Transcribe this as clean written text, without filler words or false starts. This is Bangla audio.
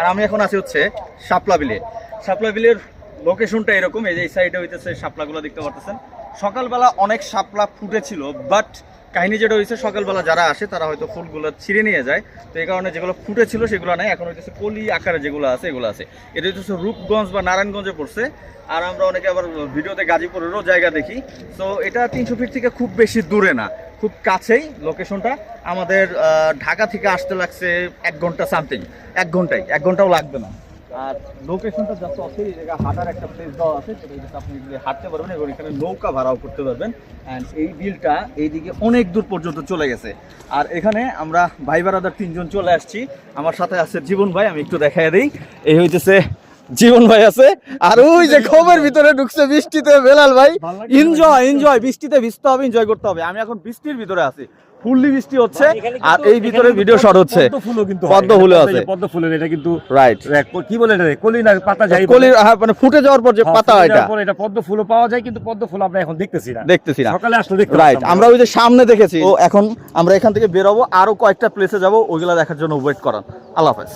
আর আমি এখন আছি হচ্ছে শাপলা বিলে। শাপলা বিলের লোকেশনটা এরকম, এই যে এই সাইডে হইতেছে শাপলাগুলো দেখতে পাচ্ছেন। সকালবেলা অনেক শাপলা ফুটেছিল, বাট কাহিনী যেটা হয়েছে সকালবেলা যারা আসে তারা হয়তো ফুলগুলো ছিঁড়ে নিয়ে যায়, তো এই কারণে যেগুলো ফুটেছিল সেগুলো নেই, এখন হইতেছে কলি আকারে যেগুলো আছে এগুলো আছে। এটা হইতেছে রূপগঞ্জ বা নারায়ণগঞ্জে পড়ছে। আর আমরা অনেকে আবার ভিডিওতে গাজীপুরেরও জায়গা দেখি। তো এটা 300 ফিট থেকে খুব বেশি দূরে না, খুব কাছেই লোকেশনটা। আমাদের ঢাকা থেকে আসতে লাগছে 1 ঘন্টা সামথিং, 1 ঘন্টাও লাগবে না। আর লোকেশনটা যত আছে এই জায়গায় হাঁটার একটা প্লেস দেওয়া আছে, সেটা হচ্ছে আপনি হাঁটতে পারবেন এবং এখানে নৌকা ভাড়াও করতে পারবেন। অ্যান্ড এই বিলটা এইদিকে অনেক দূর পর্যন্ত চলে গেছে। আর এখানে আমরা ভাই বারাদার 3 জন চলে আসছি। আমার সাথে আছে জীবন ভাই, আমি একটু দেখাই দিই। এই হইতেছে জীবন ভাই আছে, আর ওই যে খোপের ভিতরে ঢুকছে বৃষ্টিতে বেলাল ভাই। এনজয় বৃষ্টিতে ভিজতে হবে, এনজয় করতে হবে। আমি এখন বৃষ্টির ভিতরে আছি, ফুললি বৃষ্টি হচ্ছে, আর এই ভিতরে ভিডিও শট হচ্ছে। পদ্ম ফুলও আছে, পদ্ম ফুলের এটা কিন্তু রাইট কি বলে এটা কলি না পাতা যায়, কলি মানে ফুটে যাওয়ার পর যে পাতা, এটা পদ্ম ফুলও পাওয়া যায়, কিন্তু পদ্ম ফুল আমরা এখন দেখতেছি না সকালে আসলে দেখতে। রাইট, আমরা ওই যে সামনে দেখেছি। তো এখন আমরা এখান থেকে বের হবো, আরো কয়েকটা প্লেসে যাব, ওইগুলা দেখার জন্য ওয়েট করান। আল্লাহ হাফেজ।